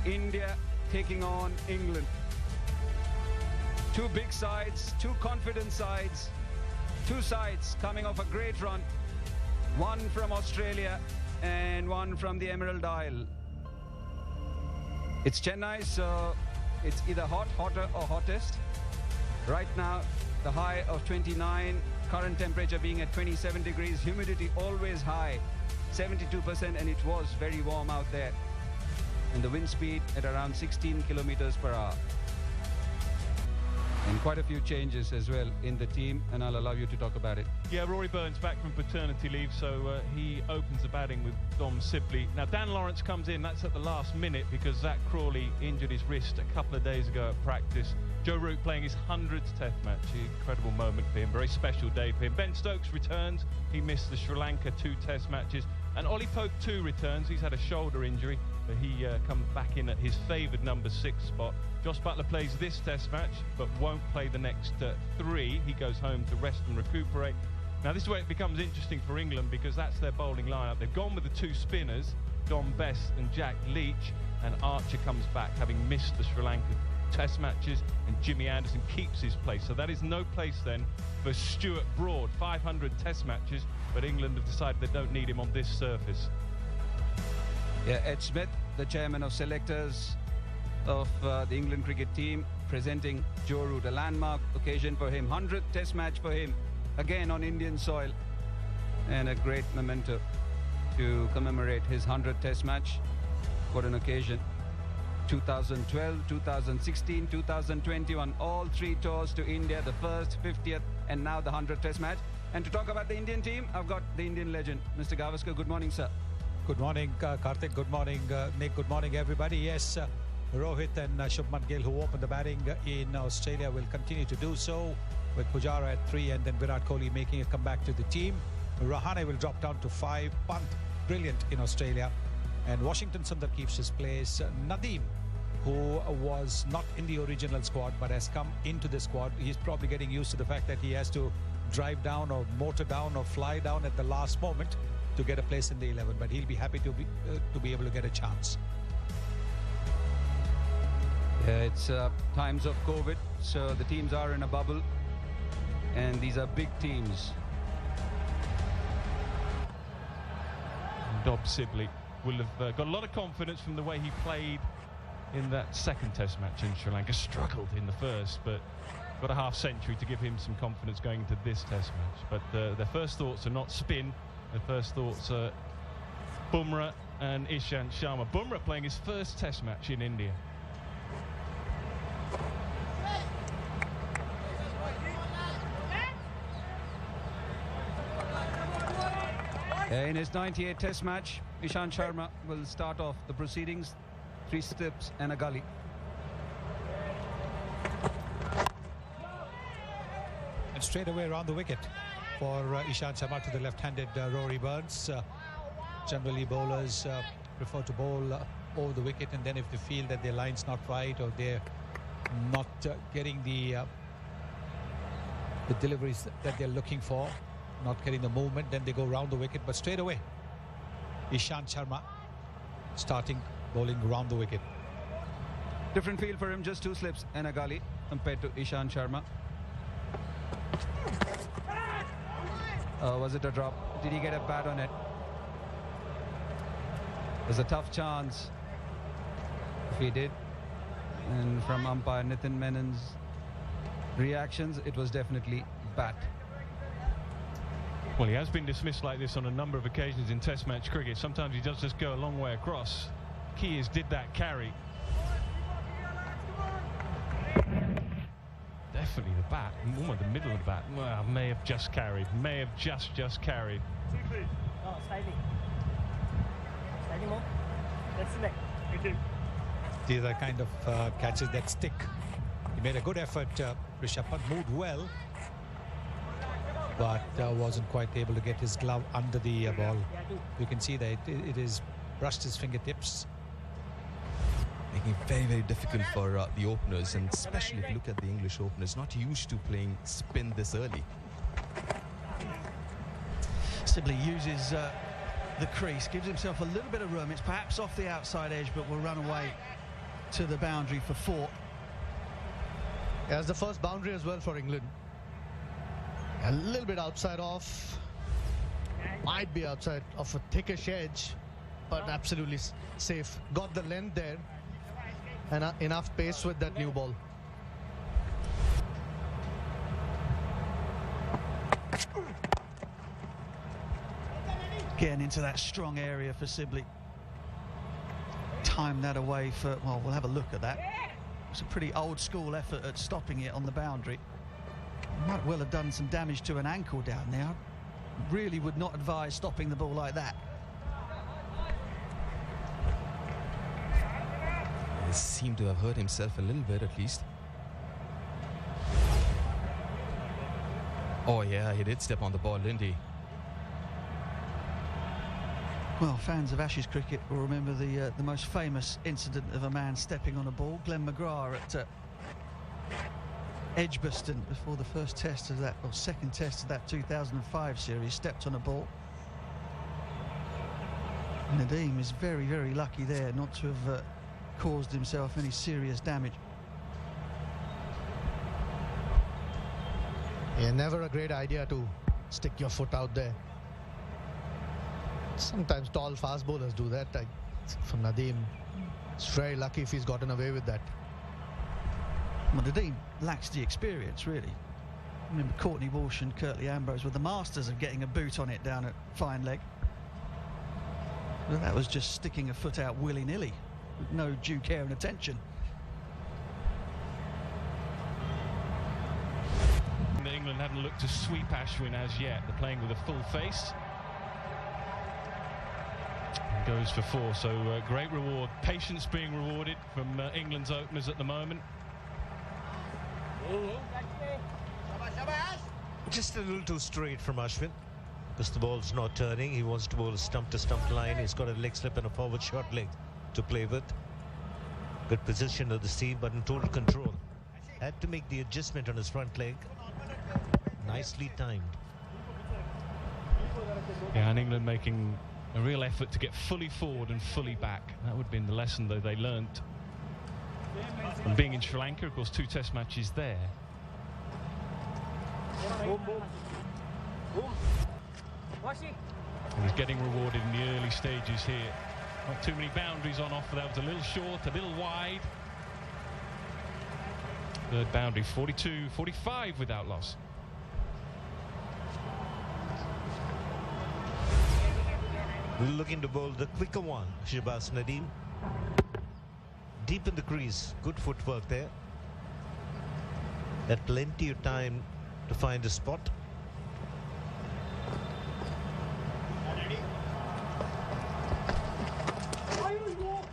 India taking on England. Two big sides, two confident sides, two sides coming off a great run. One from Australia and one from the Emerald Isle. It's Chennai, so it's either hot, hotter or hottest. Right now, the high of 29, current temperature being at 27 degrees, humidity always high, 72%, and it was very warm out there. And the wind speed at around 16 kilometers per hour. And quite a few changes as well in the team, and I'll allow you to talk about it. Yeah, Rory Burns back from paternity leave, so he opens the batting with Dom Sibley. Now, Dan Lawrence comes in, that's at the last minute, because Zach Crawley injured his wrist a couple of days ago at practice. Joe Root playing his 100th Test match, incredible moment for him, very special day for him. Ben Stokes returns, he missed the Sri Lanka 2 Test matches. And Ollie Pope too returns, he's had a shoulder injury, but he comes back in at his favoured number 6 spot. Josh Buttler plays this Test match, but won't play the next 3. He goes home to rest and recuperate. Now this is where it becomes interesting for England, because that's their bowling lineup. They've gone with the 2 spinners, Dom Bess and Jack Leach, and Archer comes back having missed the Sri Lanka Test matches, and Jimmy Anderson keeps his place. So that is no place then for Stuart Broad. 500 Test matches, but England have decided they don't need him on this surface. Yeah, Ed Smith, the chairman of selectors of the England cricket team, presenting Joe Root, a landmark occasion for him. 100th Test match for him, again on Indian soil, and a great memento to commemorate his 100th Test match. What an occasion. 2012, 2016, 2021, all 3 tours to India, the first, 50th, and now the 100th Test match. And to talk about the Indian team, I've got the Indian legend, Mr. Gavaskar. Good morning, sir. Good morning, Karthik. Good morning, Nick. Good morning, everybody. Yes, Rohit and Shubman Gill, who opened the batting in Australia, will continue to do so, with Pujara at 3 and then Virat Kohli making a comeback to the team. Rahane will drop down to 5. Pant, brilliant in Australia. And Washington Sundar keeps his place. Nadeem, who was not in the original squad but has come into the squad, he's probably getting used to the fact that he has to drive down or motor down or fly down at the last moment to get a place in the 11, but he'll be happy to be able to get a chance. Yeah, it's times of COVID, so the teams are in a bubble, and these are big teams. Dom Sibley will have got a lot of confidence from the way he played in that 2nd Test match in Sri Lanka. Struggled in the first, but got a half century to give him some confidence going into this Test match. But their first thoughts are not spin. Their first thoughts are Bumrah and Ishant Sharma. Bumrah playing his first Test match in India. In his 98th Test match, Ishant Sharma will start off the proceedings. 3 steps and a gully. And straight away around the wicket for Ishant Sharma to the left-handed Rory Burns. Generally, bowlers prefer to bowl over the wicket, and then if they feel that their line's not right or they're not getting the deliveries that they're looking for, not getting the movement, then they go round the wicket. But straight away, Ishant Sharma starting bowling round the wicket. Different field for him, just 2 slips and a gully compared to Ishant Sharma. Was it a drop? Did he get a pad on it? There's a tough chance if he did. And from umpire Nitin Menon's reactions, it was definitely bat. Well, he has been dismissed like this on a number of occasions in Test match cricket. Sometimes he does just go a long way across. Key is, did that carry? Definitely the bat, almost the middle of the bat. Well, may have just carried, may have just carried. No, sliding. Sliding more. That's the leg. These are kind of catches that stick. He made a good effort. Rishabh Pant moved well, but wasn't quite able to get his glove under the ball. You can see that it is brushed his fingertips. Making it very, very difficult for the openers, and especially if you look at the English openers, not used to playing spin this early. Sibley uses the crease, gives himself a little bit of room. It's perhaps off the outside edge, but will run away to the boundary for 4. As the first boundary as well for England. A little bit outside off. Might be outside of a thickish edge, but absolutely safe. Got the length there and enough pace with that new ball. Getting into that strong area for Sibley. Time that away for, well, we'll have a look at that. It's a pretty old school effort at stopping it on the boundary. Might well have done some damage to an ankle down there. Really would not advise stopping the ball like that. He seemed to have hurt himself a little bit at least. Oh yeah, he did step on the ball, didn't he? Well, fans of Ashes cricket will remember the most famous incident of a man stepping on a ball. Glenn McGrath at Edgbaston before the first test of that, or second test of that 2005 series, stepped on a ball. Nadeem is very, very lucky there not to have caused himself any serious damage. Yeah, never a great idea to stick your foot out there. Sometimes tall fast bowlers do that. For Nadeem, it's very lucky if he's gotten away with that. Well, Nadeem lacks the experience, really. I remember Courtney Walsh and Curtly Ambrose were the masters of getting a boot on it down at fine leg. Well, that was just sticking a foot out willy-nilly, with no due care and attention. England haven't looked to sweep Ashwin as yet. They're playing with a full face. And goes for 4, so great reward. Patience being rewarded from England's openers at the moment. Just a little too straight from Ashwin, because the ball's not turning. He wants to bowl a stump-to-stump line. He's got a leg slip and a forward short leg to play with. Good position of the seam, but in total control. Had to make the adjustment on his front leg. Nicely timed. Yeah, and England making a real effort to get fully forward and fully back. That would have been the lesson, though, they learnt. And being in Sri Lanka, of course, 2 test matches there. And he's getting rewarded in the early stages here. Not too many boundaries on offer. That was a little short, a little wide. Third boundary, 42, 45 without loss. Looking to bowl the quicker one, Shahbaz Nadeem. Deep in the crease, good footwork there. Had plenty of time to find a spot.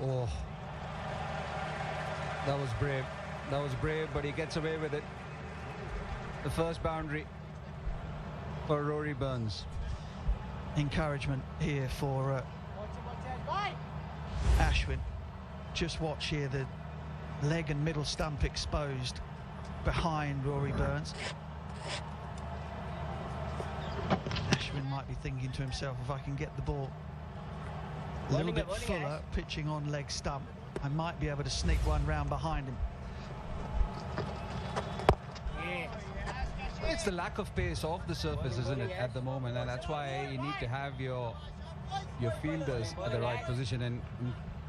Oh, that was brave. That was brave, but he gets away with it. The first boundary for Rory Burns. Encouragement here for Ashwin. Just watch here, the leg and middle stump exposed behind Rory Burns. Ashwin might be thinking to himself, if I can get the ball a little bit fuller, pitching on leg stump, I might be able to sneak one round behind him. It's the lack of pace off the surface, isn't it, at the moment, and that's why you need to have your fielders at the right position. And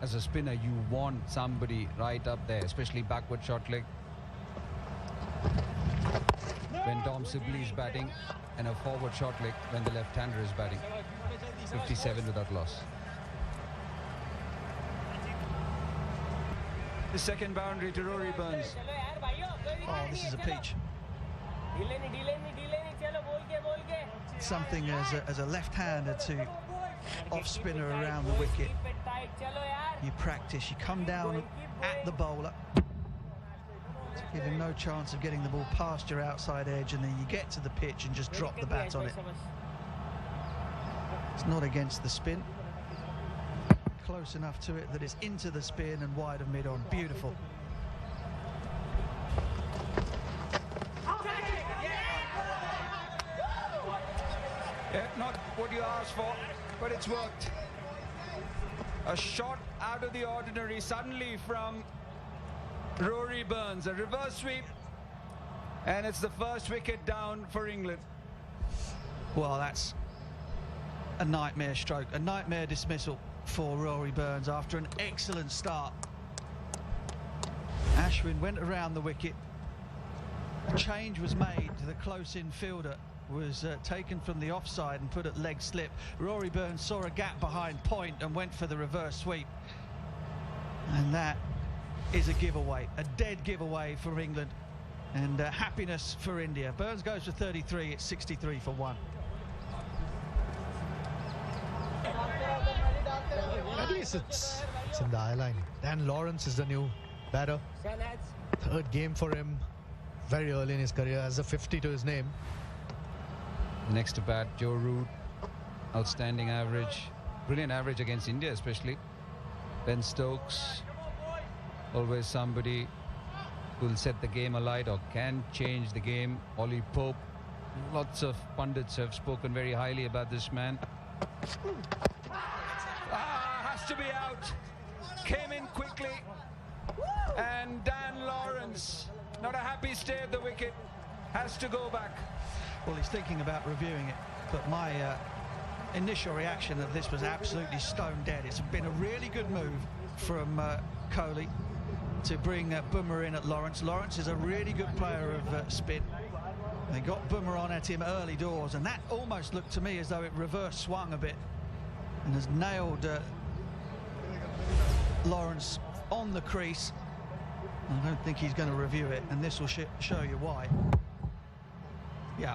as a spinner, you want somebody right up there, especially backward short leg. When Dom Sibley is batting, and a forward short leg when the left-hander is batting. 57 without loss. The second boundary to Rory Burns. Oh, this is a peach. Something as a left-hander to off-spinner around the wicket. You practice, you come down at the bowler, give him no chance of getting the ball past your outside edge, and then you get to the pitch and just drop the bat on it. It's not against the spin. Close enough to it that it's into the spin and wide of mid-on. Beautiful. Yeah, not what you asked for, but it's worked. A shot out of the ordinary suddenly from Rory Burns, a reverse sweep, and it's the first wicket down for England. Well, that's a nightmare stroke, a nightmare dismissal for Rory Burns after an excellent start. Ashwin went around the wicket. A change was made. The close-in fielder was taken from the offside and put at leg slip. Rory Burns saw a gap behind point and went for the reverse sweep. And that is a giveaway, a dead giveaway for England. And happiness for India. Burns goes for 33, it's 63 for 1. At least it's in the eye line. Dan Lawrence is the new batter. Third game for him, very early in his career, has a 50 to his name. Next to bat, Joe Root, outstanding average, brilliant average against India especially. Ben Stokes, always somebody who will set the game alight or can change the game. Ollie Pope, lots of pundits have spoken very highly about this man. Has to be out. Came in quickly. And Dan Lawrence, not a happy stay at the wicket, has to go back. Well, he's thinking about reviewing it, but my initial reaction of this was absolutely stone dead. It's been a really good move from Kohli to bring Bumrah in at Lawrence. Lawrence is a really good player of spin. They got Bumrah on at him early doors, and that almost looked to me as though it reverse swung a bit and has nailed Lawrence on the crease. I don't think he's going to review it, and this will show you why. Yeah,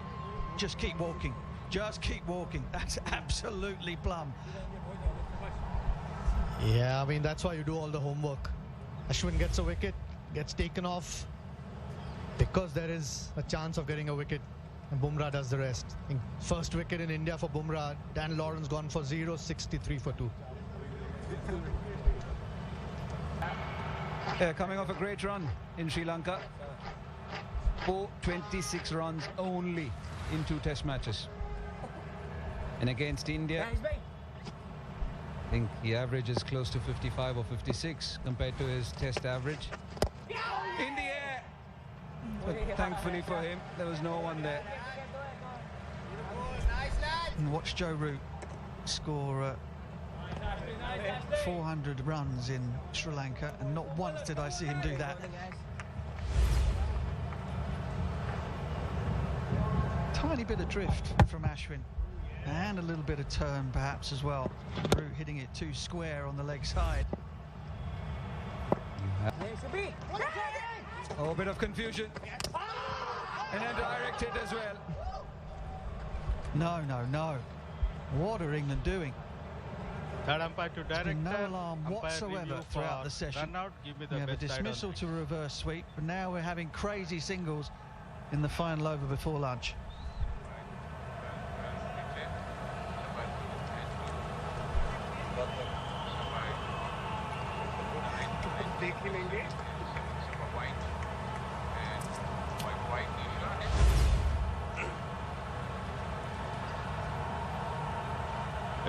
just keep walking. Just keep walking. That's absolutely plumb. Yeah, I mean, that's why you do all the homework. Ashwin gets a wicket, gets taken off because there is a chance of getting a wicket, and Bumrah does the rest. I think first wicket in India for Bumrah. Dan Lawrence gone for 0, 63 for 2. Coming off a great run in Sri Lanka. 426 runs only in 2 test matches. And against India, I think he averages close to 55 or 56 compared to his test average. In the air! But thankfully for him, there was no one there. And watch Joe Root score 400 runs in Sri Lanka, and not once did I see him do that. Tiny bit of drift from Ashwin, and a little bit of turn perhaps as well. Root hitting it too square on the leg side. Oh, a bit of confusion. And then directed as well. No, no, no. What are England doing? Third umpire to direct. No alarm whatsoever throughout the session. Run out, give me the we have a dismissal to a reverse sweep, but now we're having crazy singles in the final over before lunch.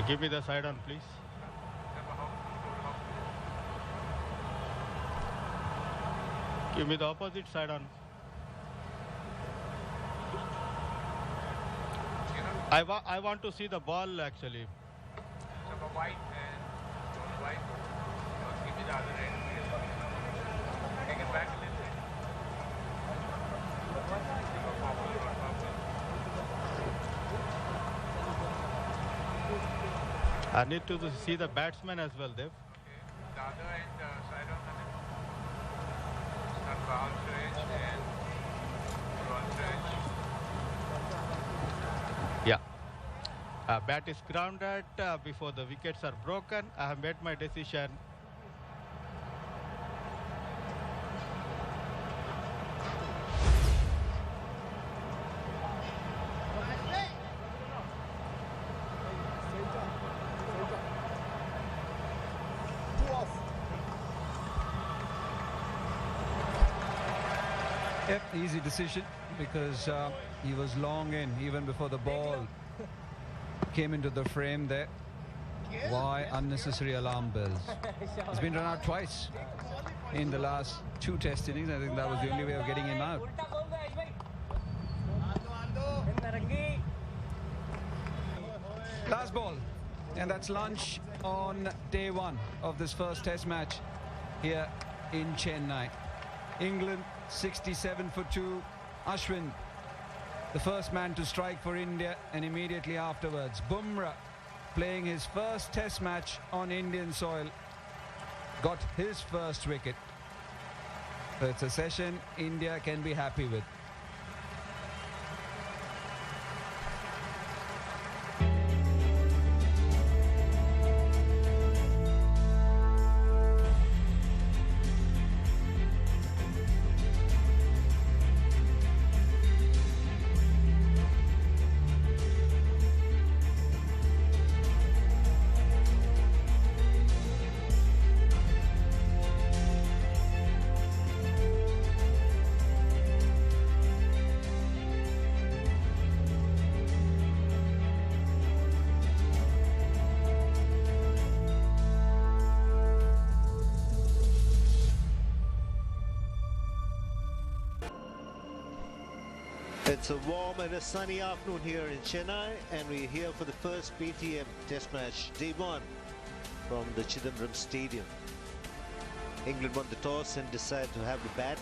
Give me the side on, please. Give me the opposite side on. I want to see the ball actually. White and white. Give me the other end. Take it back a little bit. I need to see the batsman as well, Dev. Okay. The other end, side on the left. Start bounce edge and front edge. Yeah. Bat is grounded before the wickets are broken. I have made my decision. Yep, easy decision because he was long in even before the ball came into the frame there. Why unnecessary alarm bells? He's been run out twice in the last 2 test innings. I think that was the only way of getting him out. Last ball, and that's lunch on day 1 of this first test match here in Chennai. England 67 for 2. Ashwin, the first man to strike for India, and immediately afterwards Bumrah, playing his first test match on Indian soil, got his first wicket. So it's a session India can be happy with. It's a warm and a sunny afternoon here in Chennai, and we're here for the first BTM Test match, day 1 from the Chidambaram Stadium. England won the toss and decided to have the bat.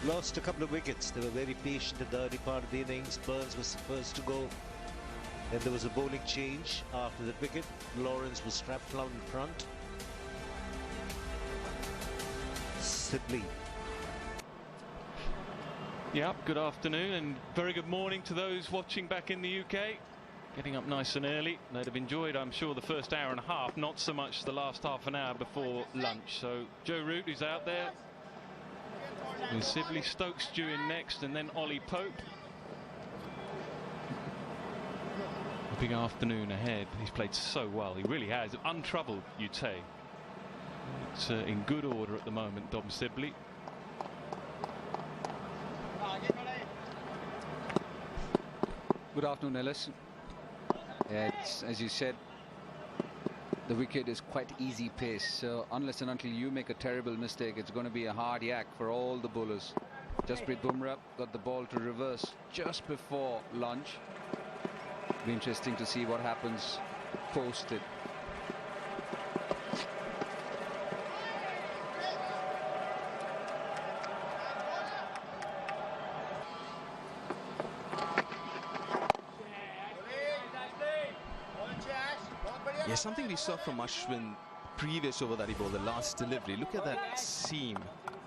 Lost a couple of wickets. They were very patient in the early part of the innings. Burns was the first to go. Then there was a bowling change after that wicket. Lawrence was strapped down in front. Sibley. Yeah, good afternoon and very good morning to those watching back in the UK. Getting up nice and early. They'd have enjoyed, I'm sure, the first hour and a half, not so much the last half an hour before lunch. So Joe Root, who's out there, and Sibley, Stokes due in next, and then Ollie Pope. A big afternoon ahead. He's played so well. He really has. Untroubled, you'd say. It's in good order at the moment, Dom Sibley. Good afternoon, Ellis. It's, as you said, the wicket is quite easy pace, so unless and until you make a terrible mistake, it's going to be a hard yak for all the bowlers. Jasprit Bumrah got the ball to reverse just before lunch. Be interesting to see what happens post it. Yeah, something we saw from Ashwin previous over that he bowled, the last delivery. Look at that seam.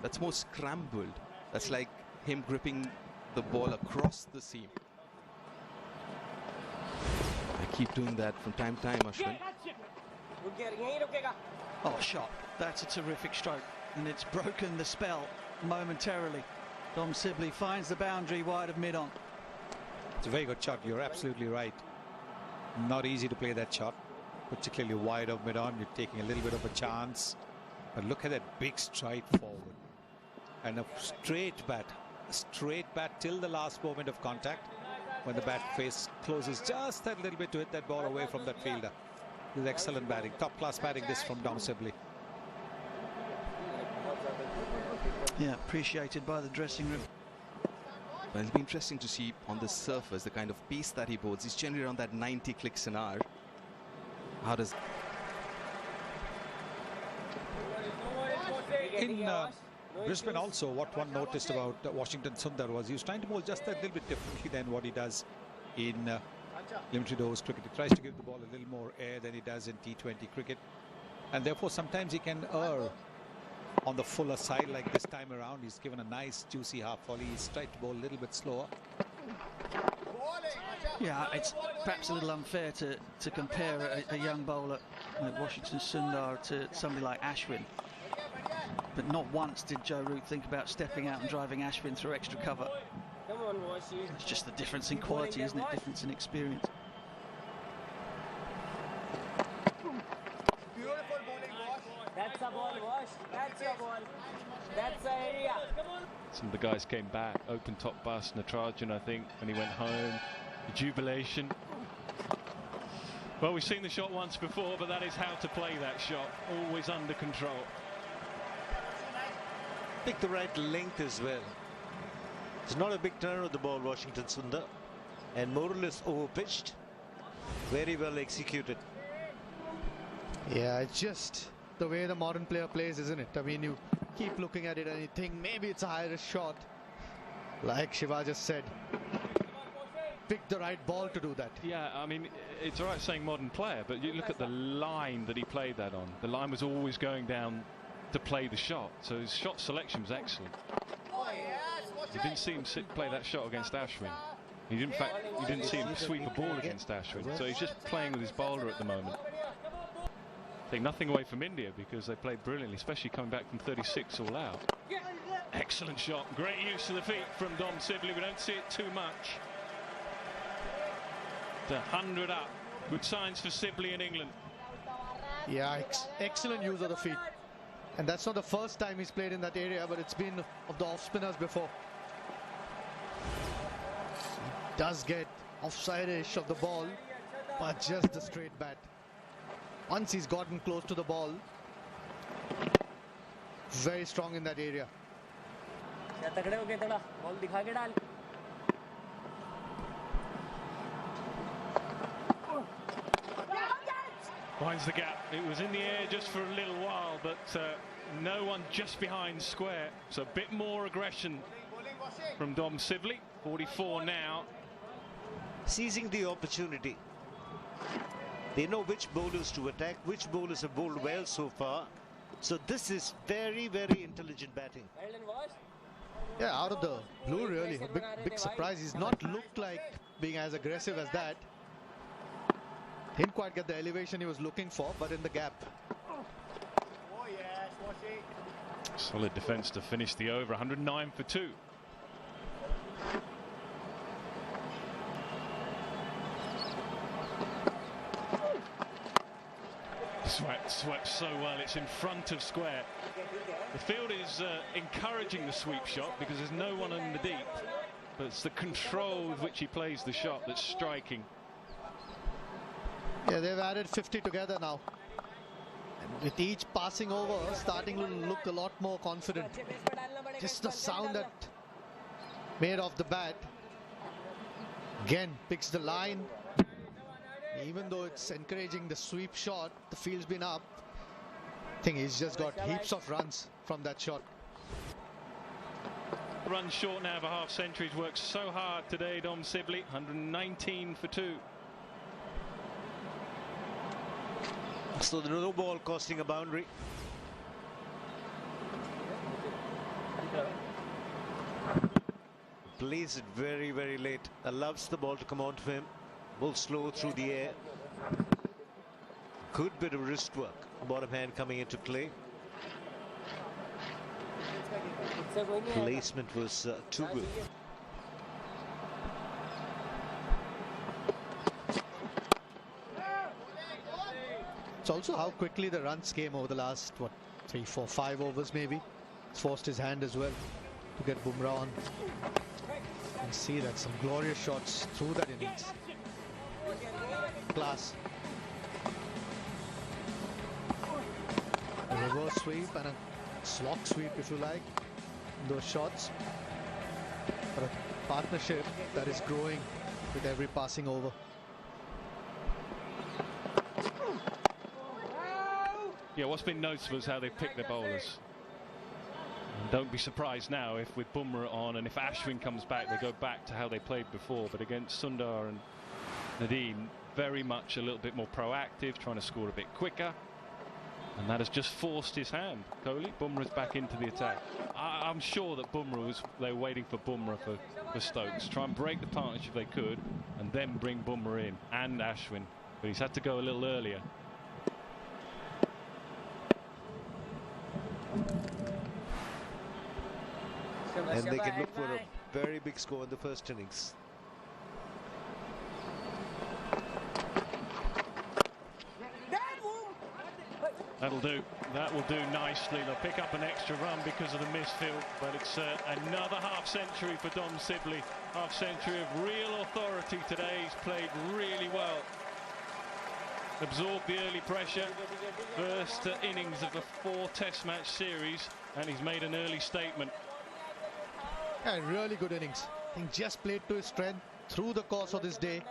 That's more scrambled. That's like him gripping the ball across the seam. I keep doing that from time to time, Ashwin. Oh, shot. That's a terrific stroke, and it's broken the spell momentarily. Dom Sibley finds the boundary wide of mid-on. It's a very good shot. You're absolutely right. Not easy to play that shot, particularly wide of mid-on. You're taking a little bit of a chance. But look at that big stride forward. And a straight bat till the last moment of contact. When the bat face closes just that little bit to hit that ball away from that fielder. This is excellent batting. Top-class batting this from Dom Sibley. Yeah, appreciated by the dressing room. Well, it'll be interesting to see on the surface the kind of pace that he bowls. He's generally around that 90 clicks an hour. How does... In Brisbane also, what one noticed about Washington Sundar was he was trying to bowl just a little bit differently than what he does in limited overs cricket. He tries to give the ball a little more air than he does in T20 cricket, and therefore sometimes he can err on the fuller side. Like this time around, he's given a nice juicy half volley. He's tried to bowl a little bit slower. Yeah, it's perhaps a little unfair to compare a young bowler like Washington Sundar to somebody like Ashwin. But not once did Joe Root think about stepping out and driving Ashwin through extra cover. It's just the difference in quality, isn't it? Difference in experience. That's a ball, Wash. That's a ball. That's the area. Some of the guys came back. Open top bus, Natarajan, I think, when he went home. The jubilation. Well, we've seen the shot once before, but that is how to play that shot. Always under control. Pick the right length as well. It's not a big turn of the ball, Washington Sundar, and more or less overpitched. Very well executed. Yeah, it's just the way the modern player plays, isn't it? I mean, you keep looking at it and you think maybe it's a high risk shot. Like Shiva just said, pick the right ball to do that. Yeah, I mean, it's all right saying modern player, but you look at the line that he played that on. The line was always going down to play the shot, so his shot selection was excellent. You didn't see him play that shot against Ashwin. In fact, you didn't see him sweep a ball against Ashwin, so he's just playing with his bowler at the moment. Take nothing away from India because they played brilliantly, especially coming back from 36 all out. Excellent shot, great use of the feet from Dom Sibley. We don't see it too much. To 100 up, good signs for Sibley in England. Yeah, excellent use of the feet. And that's not the first time he's played in that area, but it's been of the off spinners before. He does get offside-ish of the ball, but just the straight bat. Once he's gotten close to the ball, very strong in that area. Finds the gap. It was in the air just for a little while, but no one just behind square. So a bit more aggression from Dom Sibley. 44 now. Seizing the opportunity. They know which bowlers to attack, which bowlers have bowled well so far. So this is very, very intelligent batting. Yeah, out of the blue, really. A big surprise. He's not looked like being as aggressive as that. Didn't quite get the elevation he was looking for, but in the gap. Solid defence to finish the over. 109 for 2. Swept so well. It's in front of square. The field is encouraging the sweep shot because there's no one in the deep, but it's the control with which he plays the shot that's striking. Yeah, they've added 50 together now. And with each passing over, starting to look a lot more confident. Just the sound that made off the bat. Again, picks the line. Even though it's encouraging the sweep shot, the field's been up. I think he's just got heaps of runs from that shot. Run short now of a half century. He's worked so hard today, Dom Sibley. 119 for 2. So the no ball costing a boundary. Plays it very, very late. Allows the ball to come on to him. Ball slow through the air. Good bit of wrist work. Bottom hand coming into play. Placement was too good. It's also how quickly the runs came over the last, what, 3, 4, 5 overs maybe. It's forced his hand as well to get Bumrah on. And see that some glorious shots through that innings. Class. A reverse sweep and a slog sweep, if you like, in those shots. But a partnership that is growing with every passing over. Yeah, what's been noticeable is how they pick their bowlers. And don't be surprised now if with Bumrah on and if Ashwin comes back, they go back to how they played before. But against Sundar and Nadeem, very much a little bit more proactive, trying to score a bit quicker. And that has just forced his hand. Kohli, Bumrah's back into the attack. I'm sure that they were waiting for Bumrah for Stokes. Try and break the partnership if they could, and then bring Bumrah in, and Ashwin. But he's had to go a little earlier. And they can look for a very big score in the first innings. That'll do. That will do nicely. They'll pick up an extra run because of the misfield, but it's another half century for Dom Sibley. Half century of real authority today. He's played really well. absorbed the early pressure. First innings of a 4 Test match series, and he's made an early statement. Yeah, really good innings. I think just played to his strength through the course of this day.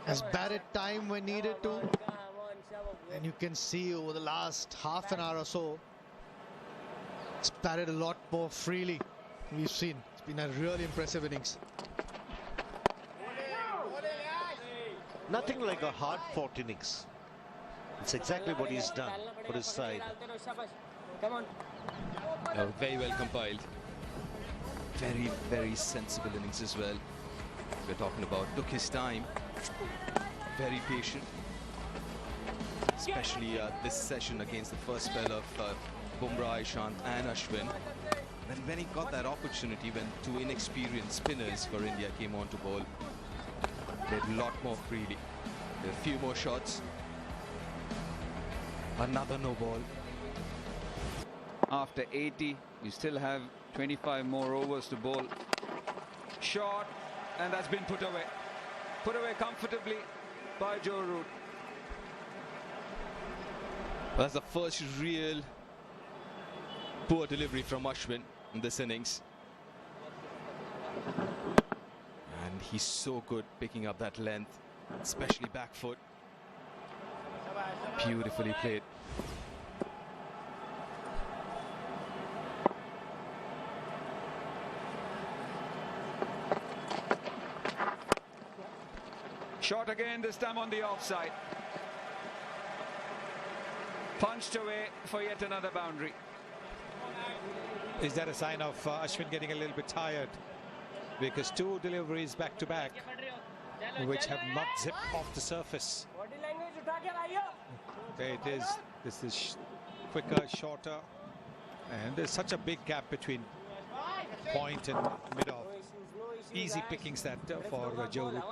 Has batted time when needed to. And you can see over the last half an hour or so, it's batted a lot more freely. We've seen it's been a really impressive innings. Nothing like a hard-fought innings. It's exactly what he's done for his side. Very well compiled. Very, very sensible innings as well. We're talking about took his time. Very patient. Especially this session against the first spell of Bumrah, Ishant and Ashwin. And when he got that opportunity, when 2 inexperienced spinners for India came on to bowl, played a lot more freely. There were a few more shots. Another no ball. After 80, you still have 25 more overs to bowl. Shot, and that's been put away. Put away comfortably by Joe Root. That's the first real poor delivery from Ashwin in this innings. And he's so good picking up that length, especially back foot. Beautifully played. Shot again, this time on the offside. Punched away for yet another boundary. Is that a sign of Ashwin getting a little bit tired? Because 2 deliveries back to back, which have not zipped off the surface. There it is. This is quicker, shorter, and there's such a big gap between point and mid-off. Easy pickings that for Joe Root.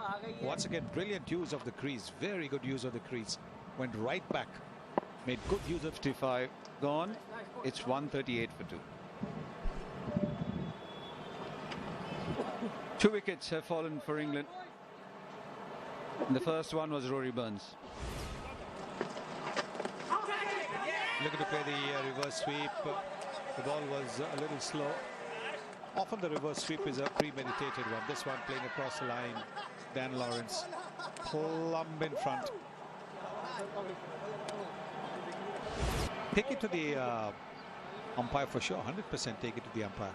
Once again, brilliant use of the crease. Very good use of the crease. Went right back. Made good use of 55 gone. It's 138 for 2. 2 wickets have fallen for England. And the first one was Rory Burns. Looking to play the reverse sweep. The ball was a little slow. Often the reverse sweep is a premeditated one. This one playing across the line. Dan Lawrence plumb in front. Take it to the umpire for sure. 100% take it to the umpire.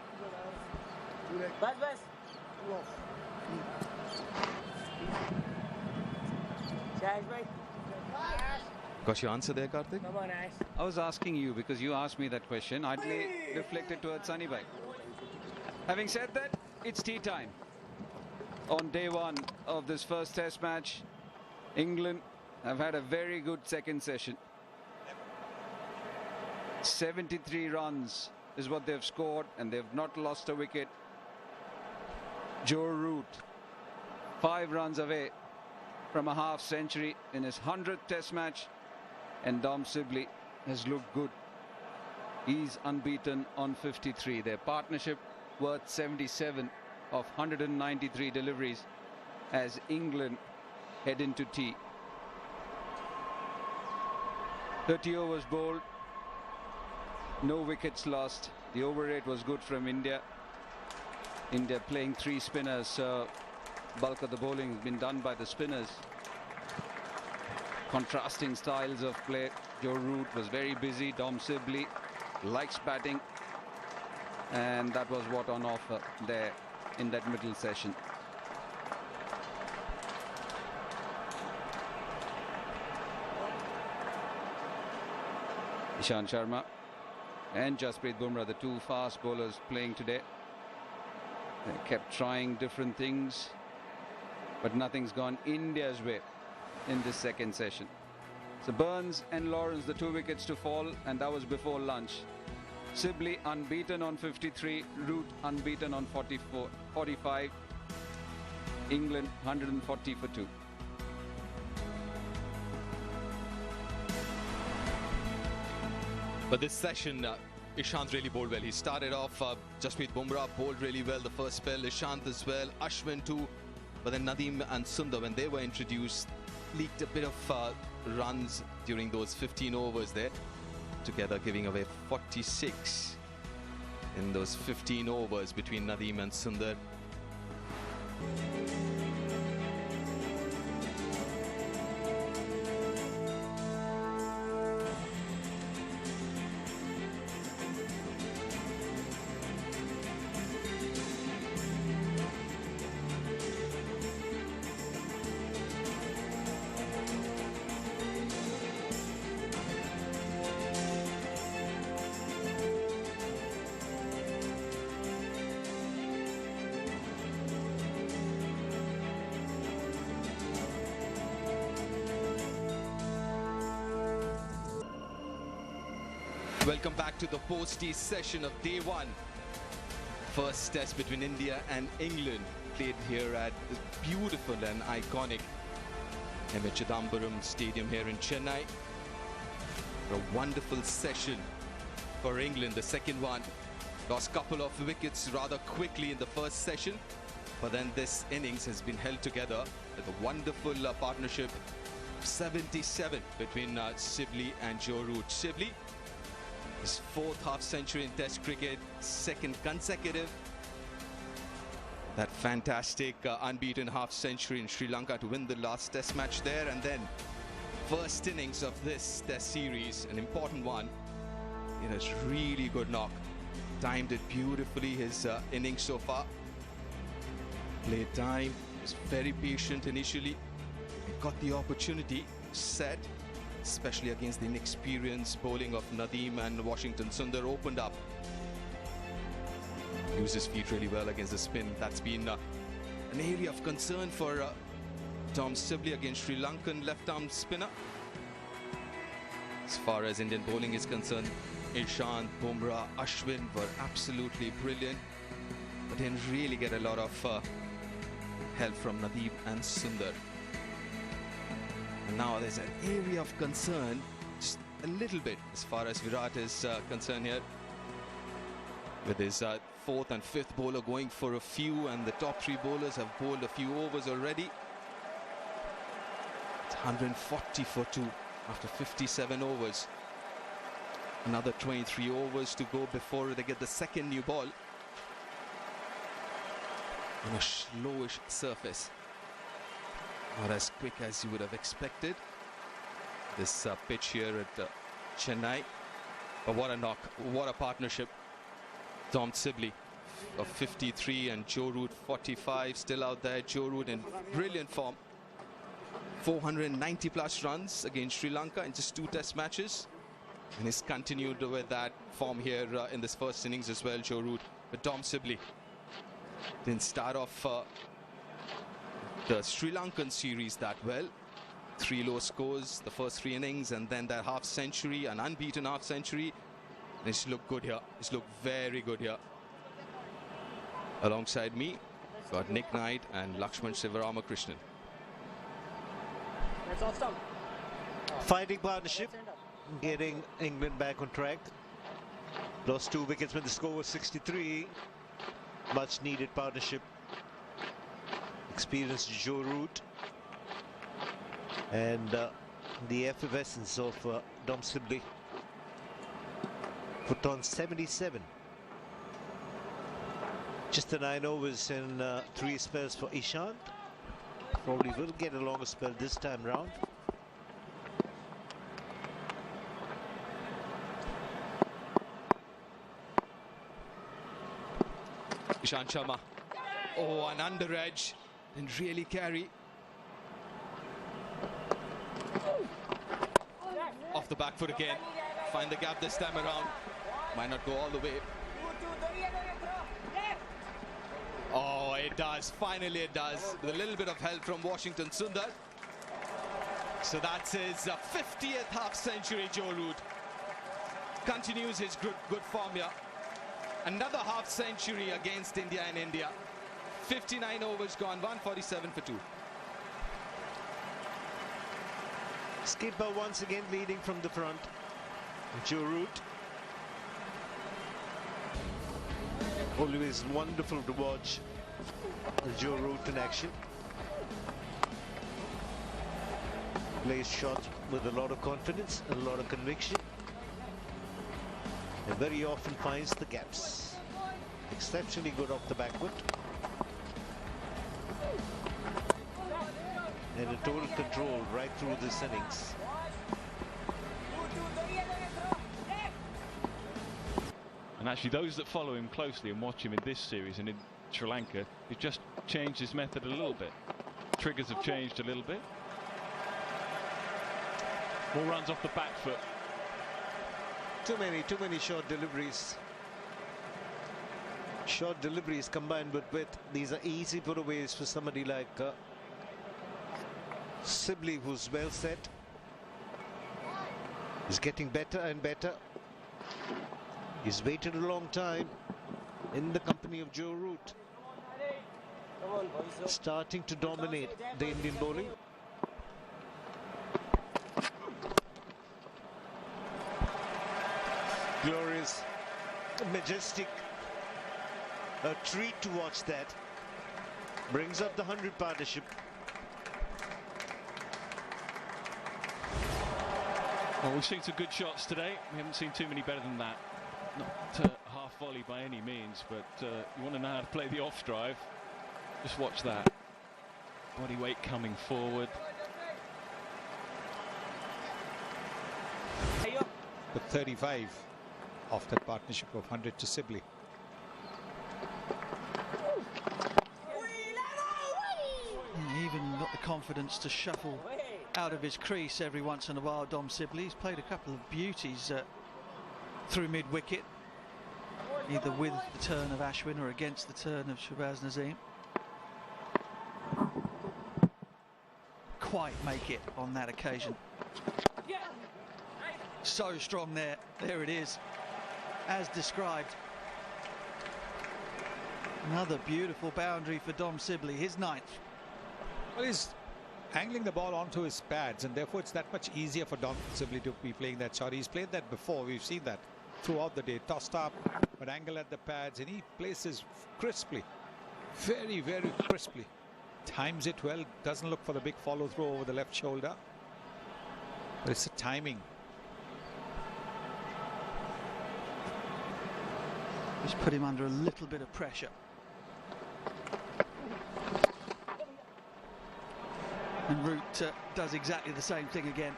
Got your answer there, Karthik? Come on, Ash. I was asking you because you asked me that question. I'd reflected towards Sunny Bhai. Having said that, it's tea time. On day 1 of this first Test match, England have had a very good second session. 73 runs is what they've scored, and they've not lost a wicket. Joe Root, 5 runs away from a half century in his 100th Test match, and Dom Sibley has looked good. He's unbeaten on 53. Their partnership worth 77 of 193 deliveries as England head into tea. 30 overs bowled, no wickets lost. The over rate was good from India. India playing 3 spinners, so bulk of the bowling has been done by the spinners. Contrasting styles of play. Joe Root was very busy. Dom Sibley likes batting, and that was what on offer there in that middle session. Ishant Sharma and Jasprit Bumrah, the 2 fast bowlers playing today. They kept trying different things, but nothing's gone India's way in this second session. So Burns and Lawrence, the 2 wickets to fall, and that was before lunch. Sibley unbeaten on 53, Root unbeaten on 45. England 140 for 2. But this session, Ishant really bowled well. He started off, Jasprit Bumrah bowled really well the first spell, Ishant as well, Ashwin too. But then Nadeem and Sundar, when they were introduced, leaked a bit of runs during those 15 overs there, together giving away 46 in those 15 overs between Nadeem and Sundar. Welcome back to the post-tee session of day one. First test between India and England, played here at this beautiful and iconic M.A. Chidambaram Stadium here in Chennai. A wonderful session for England. The second one lost a couple of wickets rather quickly in the first session, but then this innings has been held together with a wonderful partnership. 77 between Sibley and Joe Root. Sibley, his fourth half-century in Test cricket, second consecutive. That fantastic unbeaten half-century in Sri Lanka to win the last Test match there, and then first innings of this Test series, an important one. It has really good knock. Timed it beautifully, his innings so far. Played time, was very patient initially. He got the opportunity, set, especially against the inexperienced bowling of Nadeem and Washington Sundar. Opened up. Used his feet really well against the spin. That's been an area of concern for Tom Sibley against Sri Lankan left-arm spinner. As far as Indian bowling is concerned, Ishant, Bumrah, Ashwin were absolutely brilliant, but didn't really get a lot of help from Nadeem and Sundar. And now there's an area of concern, just a little bit, as far as Virat is concerned here. With his fourth and fifth bowler going for a few, and the top three bowlers have bowled a few overs already. It's 140 for 2 after 57 overs. Another 23 overs to go before they get the second new ball. On a slowish surface. Not as quick as you would have expected. This pitch here at Chennai. But what a knock, what a partnership. Tom Sibley of 53 and Joe Root 45 still out there. Joe Root in brilliant form. 490 plus runs against Sri Lanka in just 2 Test matches. And he's continued with that form here in this first innings as well, Joe Root. But Tom Sibley didn't start off the Sri Lankan series that well. 3 low scores the first 3 innings, and then that half-century, an unbeaten half-century. And he's looked good here. He's looked very good here. Alongside me, got Nick Knight and Lakshman Sivaramakrishnan. That's off stump. Fighting partnership, getting England back on track. Lost 2 wickets when the score was 63. Much needed partnership. Experienced Joe Root and the effervescence of Dom Sibley. Put on 77. Just the 9 overs in 3 spells for Ishant. Probably will get a longer spell this time round. Ishant Sharma. Oh, an under edge. Didn't really carry. Off the back foot again. Find the gap this time around. Might not go all the way. Oh, it does. Finally it does. With a little bit of help from Washington Sundar. So that's his 50th half-century, Joe Root. Continues his good form here. Another half-century against India in India. 59 overs gone, 147 for 2. Skipper once again leading from the front. Joe Root. Always wonderful to watch Joe Root in action. Plays shots with a lot of confidence, a lot of conviction, and very often finds the gaps. Exceptionally good off the back foot. And a total control right through this innings. And actually those that follow him closely and watch him in this series and in Sri Lanka, he's just changed his method a little bit. Triggers have changed a little bit. More runs off the back foot. Too many short deliveries. Short deliveries combined with width. These are easy putaways for somebody like Sibley, who's well set. He's getting better and better. He's waited a long time in the company of Joe Root. Starting to dominate the Indian bowling. Glorious, majestic, a treat to watch that. Brings up the 100 partnership. Well, we've seen some good shots today. We haven't seen too many better than that. Not half volley by any means, but you want to know how to play the off drive. Just watch that. Body weight coming forward. With 35 off that partnership of 100 to Sibley. He even got the confidence to shuffle out of his crease every once in a while, Dom Sibley. He's played a couple of beauties through mid-wicket, either with the turn of Ashwin or against the turn of Shahbaz Nazeem. Quite make it on that occasion. So strong there. There it is, as described. Another beautiful boundary for Dom Sibley, his 9th. Well, he's angling the ball onto his pads, and therefore it's that much easier for Dom Sibley to be playing that shot. He's played that before. We've seen that throughout the day. Tossed up, but angle at the pads, and he places crisply. Very, very crisply. Times it well. Doesn't look for the big follow through over the left shoulder. But it's the timing. Just put him under a little bit of pressure. And Root does exactly the same thing again.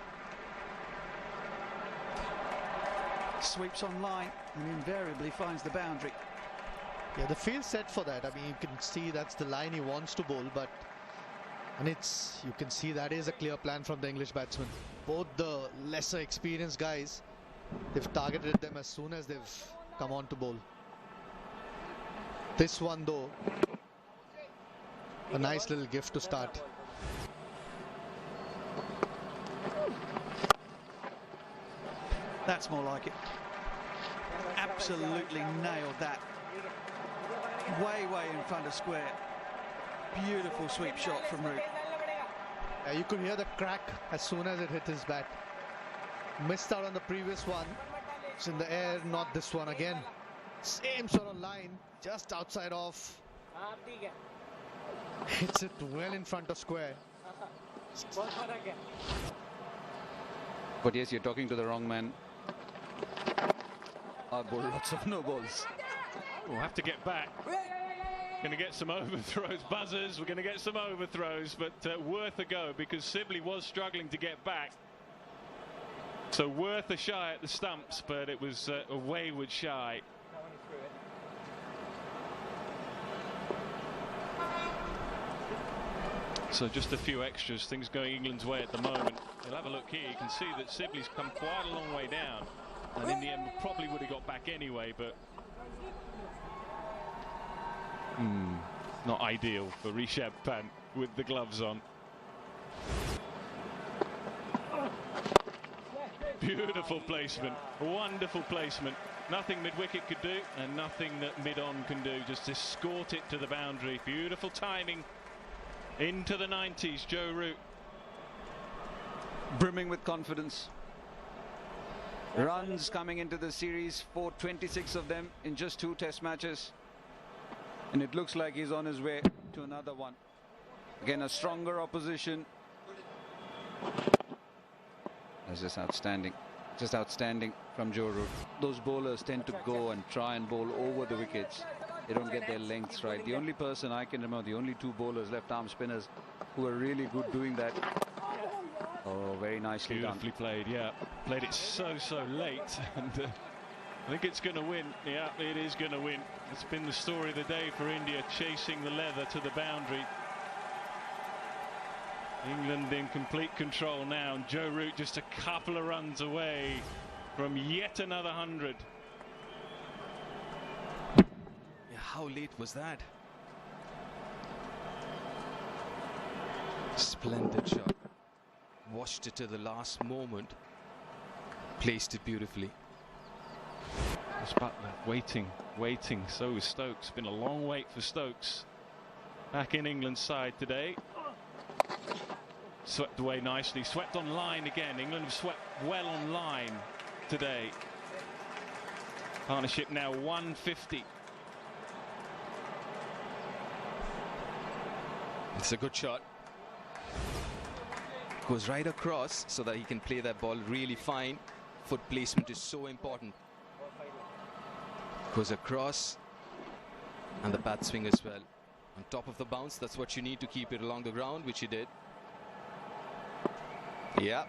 Sweeps on line and invariably finds the boundary. Yeah, the field's set for that. I mean, you can see that's the line he wants to bowl, but you can see that is a clear plan from the English batsmen. Both the lesser experienced guys, they've targeted them as soon as they've come on to bowl. This one though, a nice little gift to start. That's more like it. Absolutely nailed that. Way in front of square. Beautiful sweep shot from Root. Yeah, you could hear the crack as soon as it hit his bat. Missed out on the previous one. It's in the air, not this one again. Same sort of line, just outside off. Hits it well in front of square. But yes, you're talking to the wrong man. I bowled lots of no balls. We'll have to get back. Going to get some overthrows, buzzers. We're going to get some overthrows, but worth a go because Sibley was struggling to get back. So worth a shy at the stumps, but it was a wayward shy. So just a few extras, things going England's way at the moment. You'll have a look here, you can see that Sibley's come quite a long way down. And in the end, probably would have got back anyway, but not ideal for Rishabh Pant with the gloves on. Beautiful placement, wonderful placement. Nothing mid-wicket could do, and nothing that mid-on can do. Just escort it to the boundary. Beautiful timing. Into the 90s, Joe Root. Brimming with confidence. Runs coming into the series, 426 of them in just 2 test matches. And it looks like he's on his way to another one. Again, a stronger opposition. That's just outstanding. Just outstanding from Joe Root. Those bowlers tend to go and try and bowl over the wickets. They don't get their lengths right. The only person I can remember, the only two bowlers, left arm spinners, who are really good doing that. Oh, very nicely done. Beautifully played, yeah. Played it so late, and I think it's going to win. Yeah, it is going to win. It's been the story of the day for India, chasing the leather to the boundary. England in complete control now, and Joe Root just a couple of runs away from yet another 100. Yeah, how late was that? Splendid shot. Watched it to the last moment. Placed it beautifully. It's Buttler waiting. So is Stokes. Been a long wait for Stokes. Back in England's side today. Swept away nicely. Swept on line again. England have swept well on line today. Partnership now 150. It's a good shot. Goes right across so that he can play that ball really fine. Foot placement is so important. Goes across, and the bat swing as well. On top of the bounce, that's what you need to keep it along the ground, which he did. Yeah,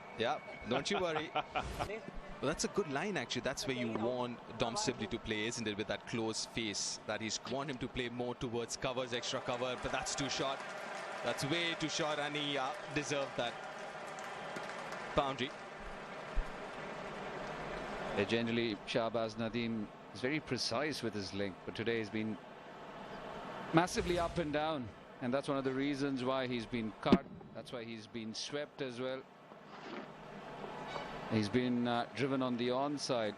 don't you worry. Well, that's a good line, actually. That's where you want Dom Sibley to play, isn't it? With that closed face. That is, want him to play more towards covers, extra cover, but that's too short. That's way too short, and he deserved that boundary. Generally, Shahbaz Nadeem is very precise with his link, but today he's been massively up and down, and that's one of the reasons why he's been cut. That's why he's been swept as well. He's been driven on the onside.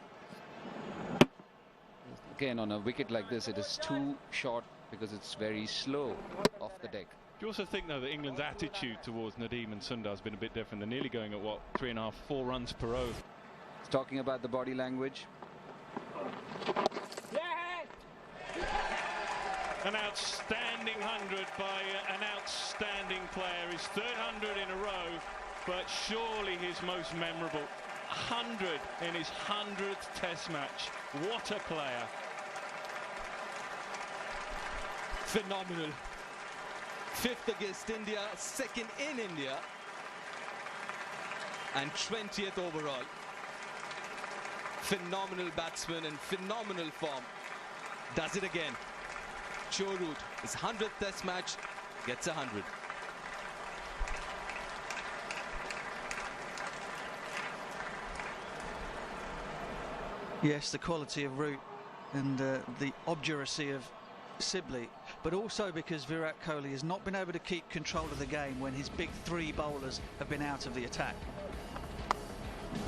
Again, on a wicket like this, it is too short because it's very slow off the deck. Do you also think, though, that England's attitude towards Nadeem and Sundar has been a bit different? They're nearly going at, what, 3.5, 4 runs per over. Talking about the body language. An outstanding 100 by an outstanding player. His third 100 in a row, but surely his most memorable. 100 in his 100th Test match. What a player. Phenomenal. 5th against India, 2nd in India, and 20th overall. Phenomenal batsman and phenomenal form. Does it again. Joe Root, his 100th Test match, gets 100. Yes, the quality of Root and the obduracy of Sibley, but also because Virat Kohli has not been able to keep control of the game when his big 3 bowlers have been out of the attack.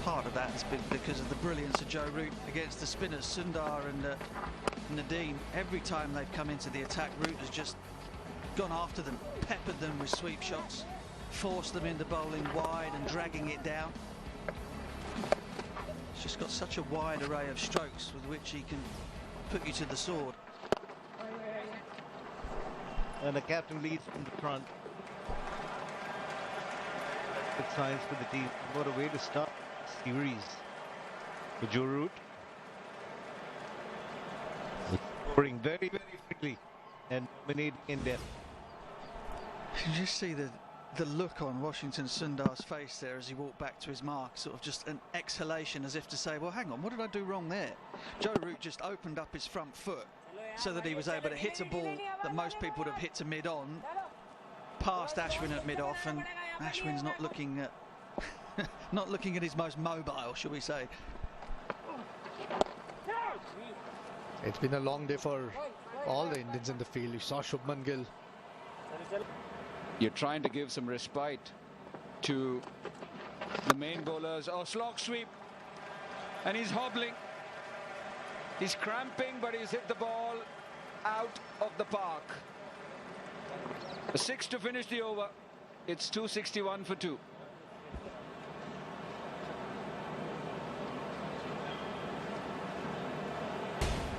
Part of that has been because of the brilliance of Joe Root against the spinners, Sundar and Nadeem. Every time they've come into the attack, Root has just gone after them, peppered them with sweep shots, forced them into bowling wide and dragging it down. He's just got such a wide array of strokes with which he can put you to the sword. And the captain leads from the front. Good signs for the team. What a way to start the series for Joe Root. Scoring very quickly and dominating India. You just see the look on Washington Sundar's face there as he walked back to his mark, sort of just an exhalation as if to say, well, hang on, what did I do wrong there? Joe Root just opened up his front foot so that he was able to hit a ball that most people would have hit to mid-on, past Ashwin at mid-off, and Ashwin's not looking at not looking at his most mobile, shall we say. It's been a long day for all the Indians in the field. You saw Shubman Gill. You're trying to give some respite to the main bowlers. Oh, slog sweep, and he's hobbling. He's cramping, but he's hit the ball out of the park. A 6 to finish the over. It's 261 for 2.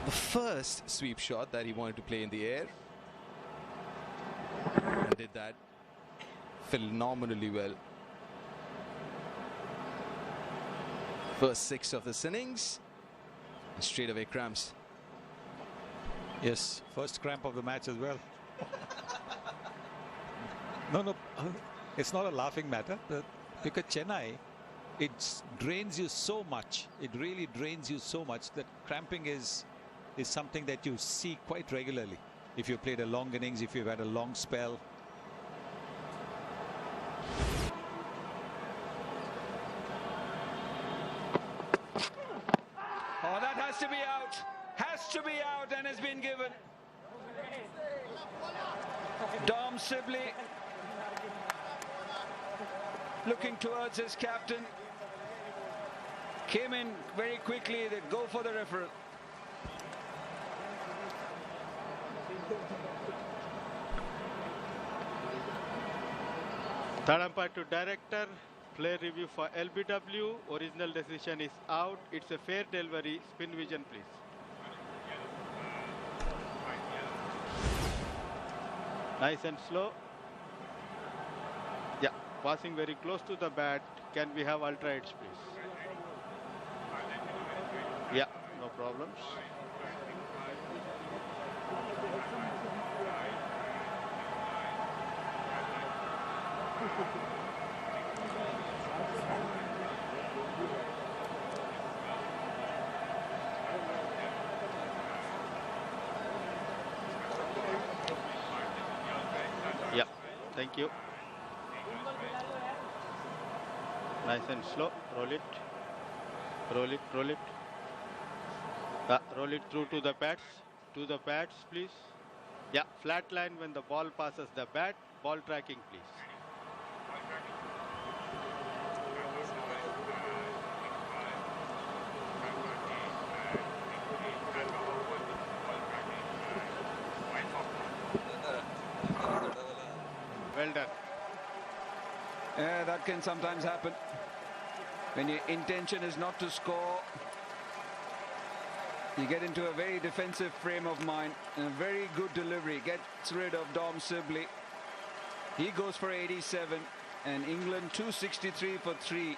The first sweep shot that he wanted to play in the air, and did that phenomenally well. First 6 of this innings. And straight away cramps. Yes, first cramp of the match as well. No, it's not a laughing matter. Because Chennai, it drains you so much. It really drains you so much that cramping is something that you see quite regularly. If you played a long innings, if you've had a long spell. Oh, that has to be out. Has to be out and has been given. Dom Sibley looking towards his captain. Came in very quickly. They'd go for the referral. Third umpire to director. Play review for LBW. Original decision is out. It's a fair delivery. Spin vision, please. Nice and slow. Yeah, passing very close to the bat. Can we have ultra edge, please? Yeah, no problems. Yeah, thank you. Nice and slow. Roll it. Roll it, roll it. Roll it through to the pads. To the pads, please. Yeah, flat line when the ball passes the bat. Ball tracking, please. Well done. Yeah, that can sometimes happen when your intention is not to score. You get into a very defensive frame of mind, and a very good delivery gets rid of Dom Sibley. He goes for 87, and England 263 for 3.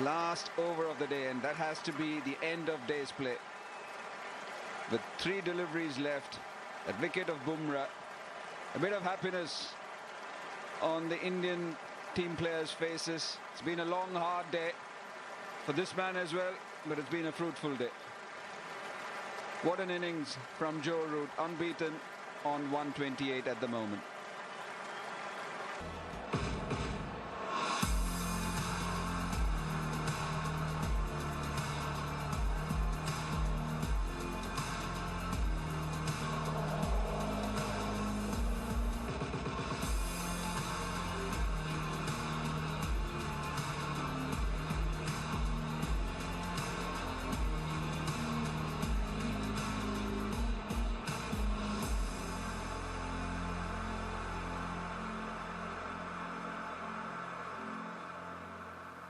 Last over of the day, and that has to be the end of day's play. With 3 deliveries left, that wicket of Bumrah. A bit of happiness on the Indian team players' faces. It's been a long, hard day for this man as well, but it's been a fruitful day. What an innings from Joe Root, unbeaten on 128 at the moment.